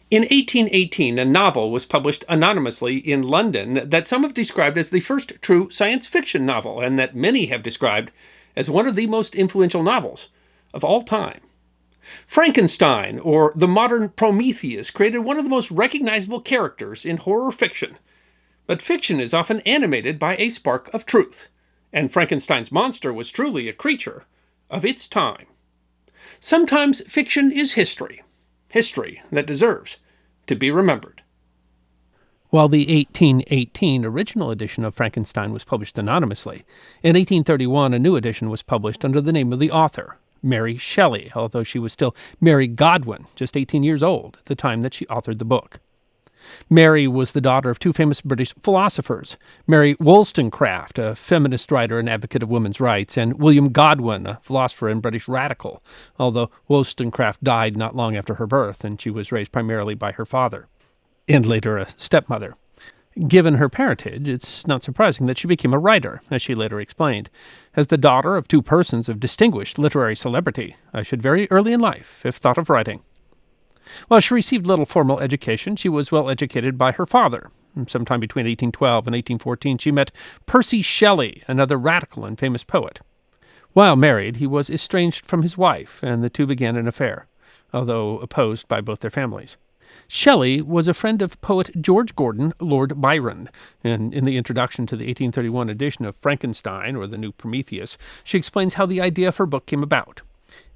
In 1818, a novel was published anonymously in London that some have described as the first true science fiction novel, and that many have described as one of the most influential novels of all time. Frankenstein, or the Modern Prometheus, created one of the most recognizable characters in horror fiction. But fiction is often animated by a spark of truth, and Frankenstein's monster was truly a creature of its time. Sometimes fiction is history that deserves to be remembered. While the 1818 original edition of Frankenstein was published anonymously, in 1831 a new edition was published under the name of the author, Mary Shelley, although she was still Mary Godwin, just 18 years old at the time that she authored the book. Mary was the daughter of two famous British philosophers, Mary Wollstonecraft, a feminist writer and advocate of women's rights, and William Godwin, a philosopher and British radical, although Wollstonecraft died not long after her birth, and she was raised primarily by her father, and later a stepmother. Given her parentage, it's not surprising that she became a writer, as she later explained. As the daughter of two persons of distinguished literary celebrity, I should very early in life have thought of writing. While she received little formal education, she was well educated by her father. Sometime between 1812 and 1814, she met Percy Shelley, another radical and famous poet. While married, he was estranged from his wife, and the two began an affair, although opposed by both their families. Shelley was a friend of poet George Gordon, Lord Byron, and in the introduction to the 1831 edition of Frankenstein, or the New Prometheus, she explains how the idea of her book came about.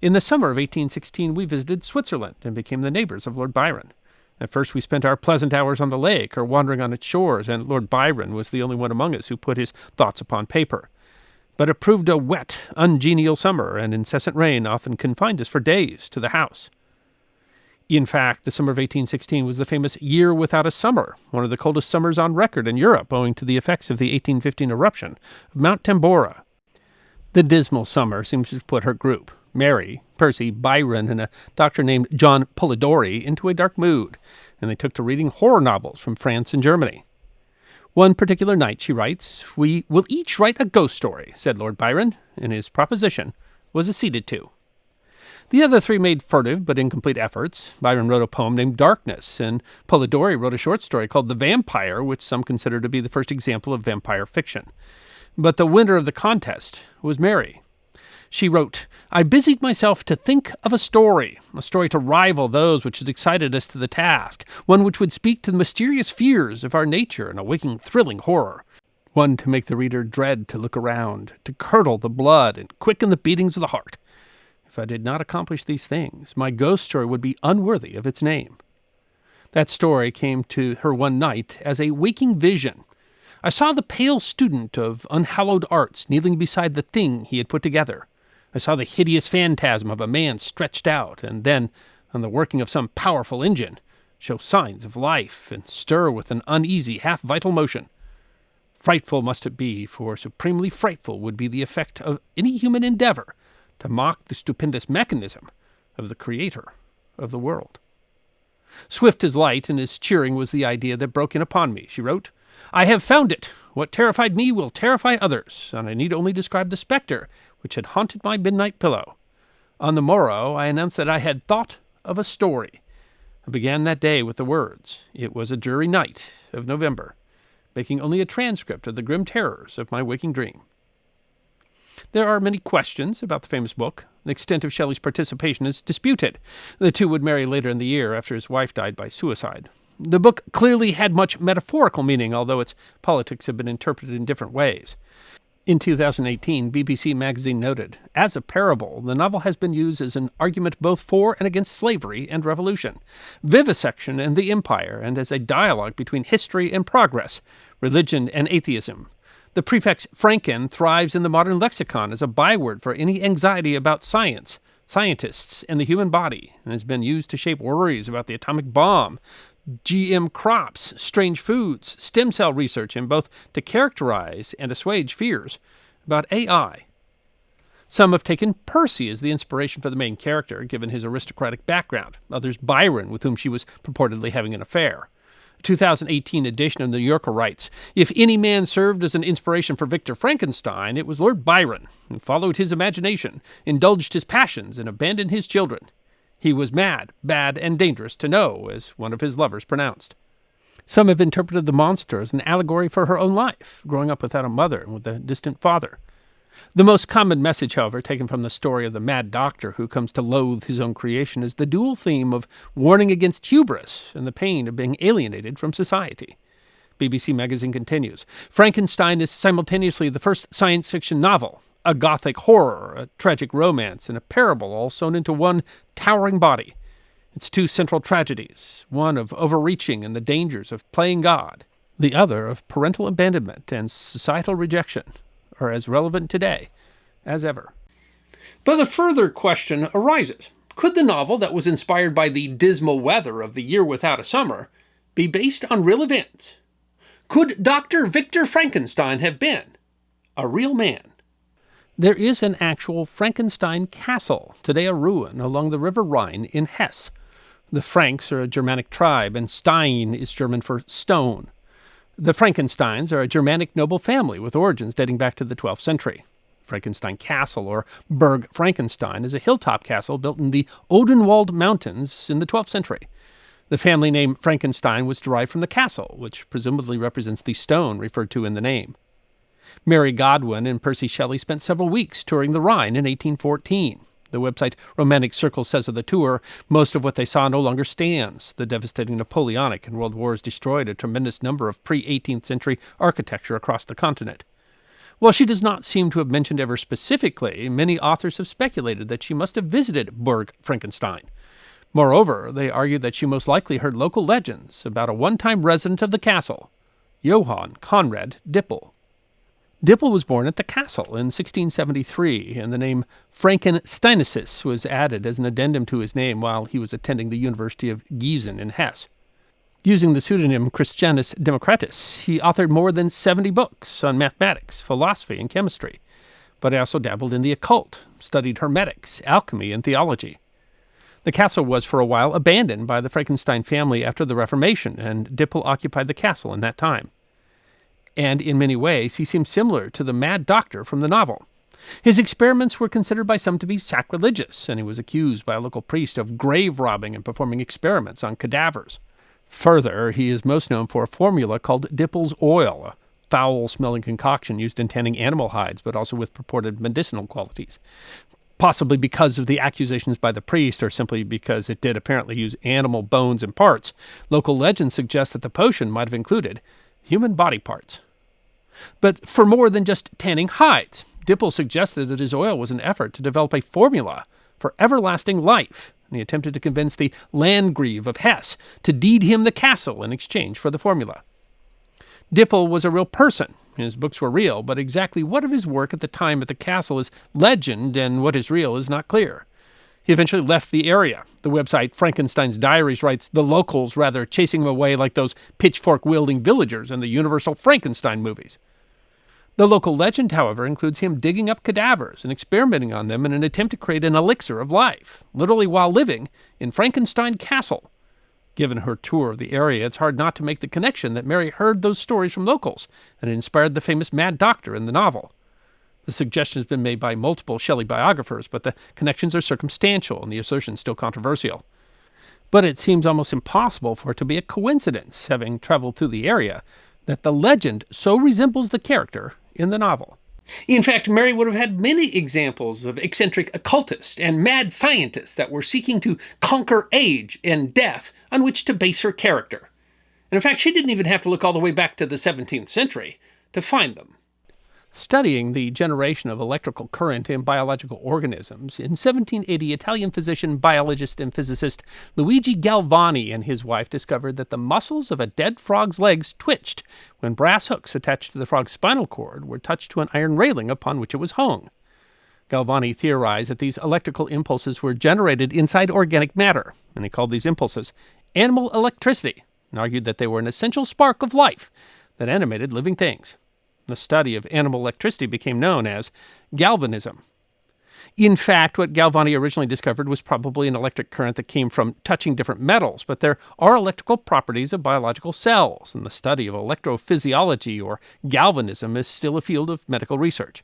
In the summer of 1816, we visited Switzerland and became the neighbors of Lord Byron. At first we spent our pleasant hours on the lake or wandering on its shores, and Lord Byron was the only one among us who put his thoughts upon paper. But it proved a wet, ungenial summer, and incessant rain often confined us for days to the house. In fact, the summer of 1816 was the famous year without a summer, one of the coldest summers on record in Europe, owing to the effects of the 1815 eruption of Mount Tambora. The dismal summer seems to have put her group, Mary, Percy, Byron, and a doctor named John Polidori, into a dark mood, and they took to reading horror novels from France and Germany. One particular night, she writes, "We will each write a ghost story," said Lord Byron, and his proposition was acceded to. The other three made furtive but incomplete efforts. Byron wrote a poem named Darkness, and Polidori wrote a short story called The Vampire, which some consider to be the first example of vampire fiction. But the winner of the contest was Mary. She wrote, "I busied myself to think of a story to rival those which had excited us to the task, one which would speak to the mysterious fears of our nature and awaken thrilling horror, one to make the reader dread to look around, to curdle the blood and quicken the beatings of the heart. If I did not accomplish these things, my ghost story would be unworthy of its name." That story came to her one night as a waking vision. "I saw the pale student of unhallowed arts kneeling beside the thing he had put together. I saw the hideous phantasm of a man stretched out, and then, on the working of some powerful engine, show signs of life and stir with an uneasy, half-vital motion. Frightful must it be, for supremely frightful would be the effect of any human endeavor to mock the stupendous mechanism of the Creator of the world." Swift as light and as cheering was the idea that broke in upon me. She wrote, "I have found it. What terrified me will terrify others, and I need only describe the spectre which had haunted my midnight pillow. On the morrow I announced that I had thought of a story. I began that day with the words, 'It was a dreary night of November,' making only a transcript of the grim terrors of my waking dream." There are many questions about the famous book. The extent of Shelley's participation is disputed. The two would marry later in the year after his wife died by suicide. The book clearly had much metaphorical meaning, although its politics have been interpreted in different ways. In 2018, BBC Magazine noted, "As a parable, the novel has been used as an argument both for and against slavery and revolution, vivisection and the empire, and as a dialogue between history and progress, religion and atheism. The prefix Franken thrives in the modern lexicon as a byword for any anxiety about science, scientists, and the human body, and has been used to shape worries about the atomic bomb, GM crops, strange foods, stem cell research, and both to characterize and assuage fears about AI. Some have taken Percy as the inspiration for the main character, given his aristocratic background, others Byron, with whom she was purportedly having an affair. A 2018 edition of the New Yorker writes, "If any man served as an inspiration for Victor Frankenstein, it was Lord Byron, who followed his imagination, indulged his passions, and abandoned his children. He was mad, bad, and dangerous to know, as one of his lovers pronounced. Some have interpreted the monster as an allegory for her own life, growing up without a mother and with a distant father. The most common message, however, taken from the story of the mad doctor who comes to loathe his own creation is the dual theme of warning against hubris and the pain of being alienated from society. BBC Magazine continues, Frankenstein is simultaneously the first science fiction novel, a gothic horror, a tragic romance, and a parable all sewn into one towering body. Its two central tragedies, one of overreaching and the dangers of playing God, the other of parental abandonment and societal rejection, are as relevant today as ever. But the further question arises. Could the novel that was inspired by the dismal weather of The Year Without a Summer be based on real events? Could Dr. Victor Frankenstein have been a real man? There is an actual Frankenstein Castle, today a ruin, along the River Rhine in Hesse. The Franks are a Germanic tribe, and Stein is German for stone. The Frankensteins are a Germanic noble family with origins dating back to the 12th century. Frankenstein Castle, or Burg Frankenstein, is a hilltop castle built in the Odenwald Mountains in the 12th century. The family name Frankenstein was derived from the castle, which presumably represents the stone referred to in the name. Mary Godwin and Percy Shelley spent several weeks touring the Rhine in 1814. The website Romantic Circle says of the tour, most of what they saw no longer stands. The devastating Napoleonic and World Wars destroyed a tremendous number of pre-18th century architecture across the continent. While she does not seem to have mentioned ever specifically, many authors have speculated that she must have visited Burg Frankenstein. Moreover, they argue that she most likely heard local legends about a one-time resident of the castle, Johann Conrad Dippel. Dippel was born at the castle in 1673, and the name Frankensteinensis was added as an addendum to his name while he was attending the University of Gießen in Hesse. Using the pseudonym Christianus Democratus, he authored more than 70 books on mathematics, philosophy, and chemistry, but he also dabbled in the occult, studied hermetics, alchemy, and theology. The castle was for a while abandoned by the Frankenstein family after the Reformation, and Dippel occupied the castle in that time. And in many ways, he seems similar to the mad doctor from the novel. His experiments were considered by some to be sacrilegious, and he was accused by a local priest of grave robbing and performing experiments on cadavers. Further, he is most known for a formula called Dippel's oil, a foul-smelling concoction used in tanning animal hides, but also with purported medicinal qualities. Possibly because of the accusations by the priest, or simply because it did apparently use animal bones and parts, local legends suggest that the potion might have included human body parts. But for more than just tanning hides, Dippel suggested that his oil was an effort to develop a formula for everlasting life, and he attempted to convince the Landgrave of Hesse to deed him the castle in exchange for the formula. Dippel was a real person. His books were real, but exactly what of his work at the time at the castle is legend, and what is real is not clear. He eventually left the area. The website Frankenstein's Diaries writes, the locals rather chasing him away like those pitchfork-wielding villagers in the Universal Frankenstein movies. The local legend, however, includes him digging up cadavers and experimenting on them in an attempt to create an elixir of life, literally while living in Frankenstein Castle. Given her tour of the area, it's hard not to make the connection that Mary heard those stories from locals and inspired the famous Mad Doctor in the novel. The suggestion has been made by multiple Shelley biographers, but the connections are circumstantial and the assertion still controversial. But it seems almost impossible for it to be a coincidence, having traveled through the area, that the legend so resembles the character in the novel. In fact, Mary would have had many examples of eccentric occultists and mad scientists that were seeking to conquer age and death on which to base her character. And in fact, she didn't even have to look all the way back to the 17th century to find them. Studying the generation of electrical current in biological organisms, in 1780, Italian physician, biologist, and physicist Luigi Galvani and his wife discovered that the muscles of a dead frog's legs twitched when brass hooks attached to the frog's spinal cord were touched to an iron railing upon which it was hung. Galvani theorized that these electrical impulses were generated inside organic matter, and he called these impulses animal electricity, and argued that they were an essential spark of life that animated living things. The study of animal electricity became known as galvanism. In fact, what Galvani originally discovered was probably an electric current that came from touching different metals, but there are electrical properties of biological cells, and the study of electrophysiology or galvanism is still a field of medical research.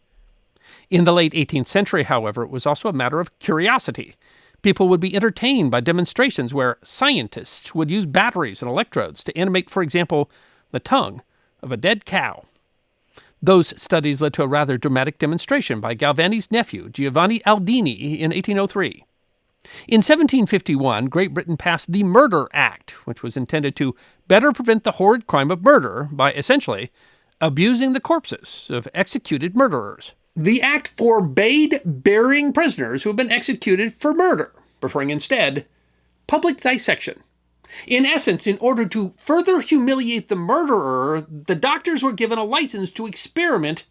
In the late 18th century, however, it was also a matter of curiosity. People would be entertained by demonstrations where scientists would use batteries and electrodes to animate, for example, the tongue of a dead cow. Those studies led to a rather dramatic demonstration by Galvani's nephew, Giovanni Aldini, in 1803. In 1751, Great Britain passed the Murder Act, which was intended to better prevent the horrid crime of murder by, essentially, abusing the corpses of executed murderers. The act forbade burying prisoners who had been executed for murder, preferring instead public dissection. In essence, in order to further humiliate the murderer, the doctors were given a license to experiment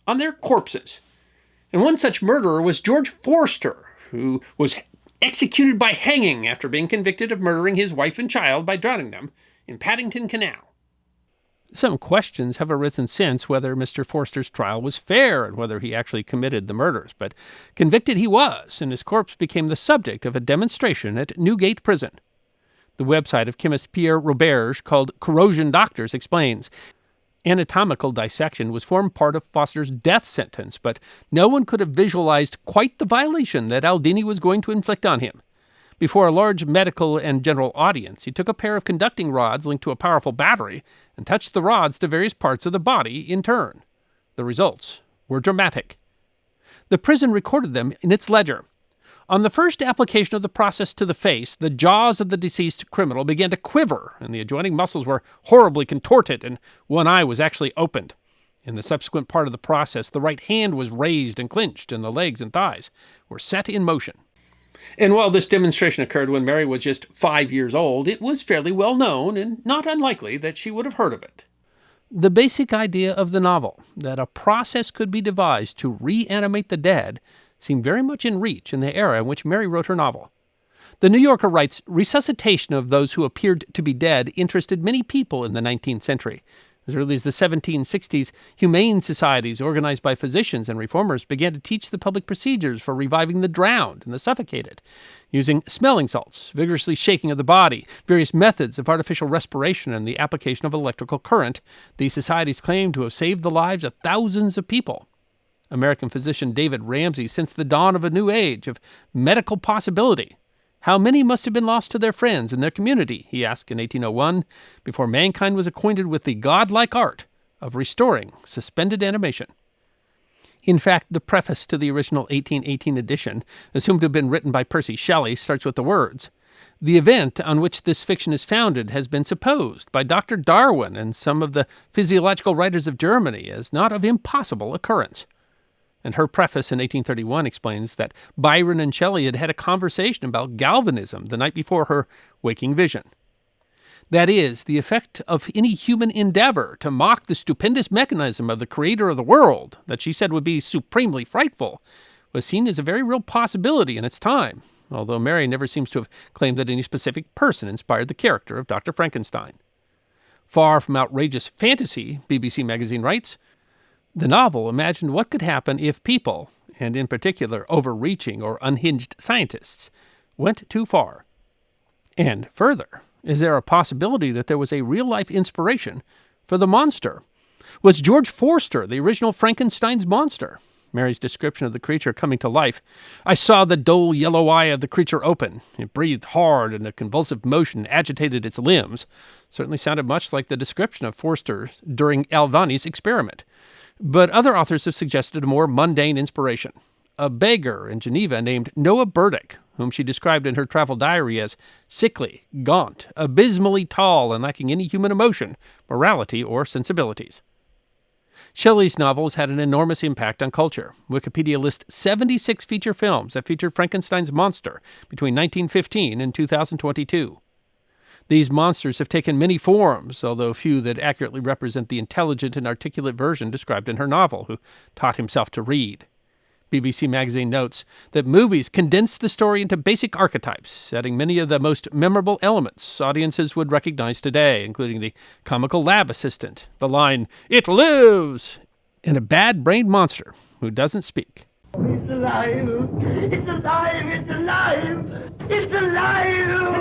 on their corpses. And one such murderer was George Forster, who was executed by hanging after being convicted of murdering his wife and child by drowning them in Paddington Canal. Some questions have arisen since whether Mr. Forster's trial was fair and whether he actually committed the murders, but convicted he was, and his corpse became the subject of a demonstration at Newgate Prison. The website of chemist Pierre Roberge, called Corrosion Doctors, explains, anatomical dissection was formed part of Foster's death sentence, but no one could have visualized quite the violation that Aldini was going to inflict on him. Before a large medical and general audience, he took a pair of conducting rods linked to a powerful battery and touched the rods to various parts of the body in turn. The results were dramatic. The prison recorded them in its ledger. On the first application of the process to the face, the jaws of the deceased criminal began to quiver, and the adjoining muscles were horribly contorted, and one eye was actually opened. In the subsequent part of the process, the right hand was raised and clenched, and the legs and thighs were set in motion. And while this demonstration occurred when Mary was just 5 years old, it was fairly well known and not unlikely that she would have heard of it. The basic idea of the novel, that a process could be devised to reanimate the dead, seemed very much in reach in the era in which Mary wrote her novel. The New Yorker writes, resuscitation of those who appeared to be dead interested many people in the 19th century. As early as the 1760s, humane societies organized by physicians and reformers began to teach the public procedures for reviving the drowned and the suffocated, using smelling salts, vigorously shaking of the body, various methods of artificial respiration, and the application of electrical current. These societies claimed to have saved the lives of thousands of people. American physician David Ramsay sensed the dawn of a new age of medical possibility. How many must have been lost to their friends and their community, he asked in 1801, before mankind was acquainted with the godlike art of restoring suspended animation. In fact, the preface to the original 1818 edition, assumed to have been written by Percy Shelley, starts with the words, "The event on which this fiction is founded has been supposed by Dr. Darwin and some of the physiological writers of Germany as not of impossible occurrence." And her preface in 1831 explains that Byron and Shelley had had a conversation about galvanism the night before her waking vision. That is, the effect of any human endeavor to mock the stupendous mechanism of the creator of the world, that she said would be supremely frightful, was seen as a very real possibility in its time, although Mary never seems to have claimed that any specific person inspired the character of Dr. Frankenstein. Far from outrageous fantasy, BBC Magazine writes, the novel imagined what could happen if people, and in particular overreaching or unhinged scientists, went too far. And further, is there a possibility that there was a real-life inspiration for the monster? Was George Forster the original Frankenstein's monster? Mary's description of the creature coming to life, "I saw the dull yellow eye of the creature open. It breathed hard, and a convulsive motion agitated its limbs," certainly sounded much like the description of Forster during Aldini's experiment. But other authors have suggested a more mundane inspiration. A beggar in Geneva named Noah Burdick, whom she described in her travel diary as sickly, gaunt, abysmally tall, and lacking any human emotion, morality, or sensibilities. Shelley's novels had an enormous impact on culture. Wikipedia lists 76 feature films that featured Frankenstein's monster between 1915 and 2022. These monsters have taken many forms, although few that accurately represent the intelligent and articulate version described in her novel, who taught himself to read. BBC Magazine notes that movies condensed the story into basic archetypes, adding many of the most memorable elements audiences would recognize today, including the comical lab assistant, the line, "It lives!" and a bad-brained monster who doesn't speak. It's alive! It's alive! It's alive! It's alive!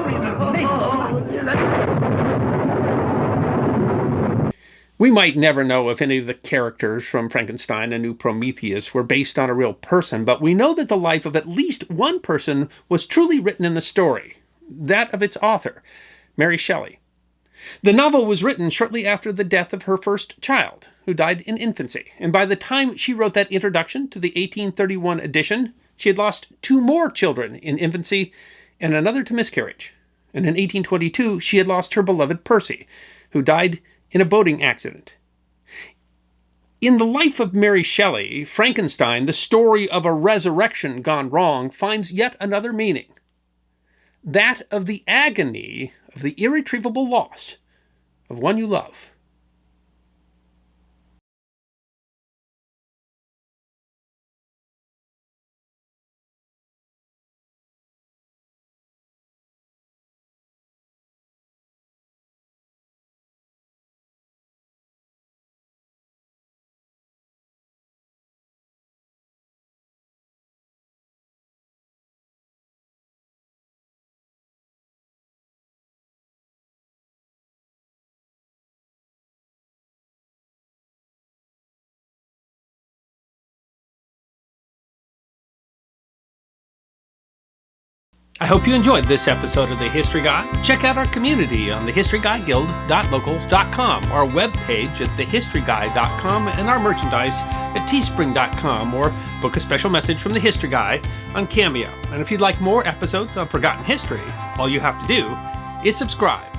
We might never know if any of the characters from Frankenstein and New Prometheus were based on a real person, but we know that the life of at least one person was truly written in the story, that of its author, Mary Shelley. The novel was written shortly after the death of her first child, who died in infancy, and by the time she wrote that introduction to the 1831 edition, she had lost 2 more children in infancy and another to miscarriage. And in 1822, she had lost her beloved Percy, who died in a boating accident. In the life of Mary Shelley, Frankenstein, the story of a resurrection gone wrong, finds yet another meaning. That of the agony of the irretrievable loss of one you love. I hope you enjoyed this episode of The History Guy. Check out our community on thehistoryguyguild.locals.com, our webpage at thehistoryguy.com, and our merchandise at teespring.com, or book a special message from The History Guy on Cameo. And if you'd like more episodes on Forgotten History, all you have to do is subscribe.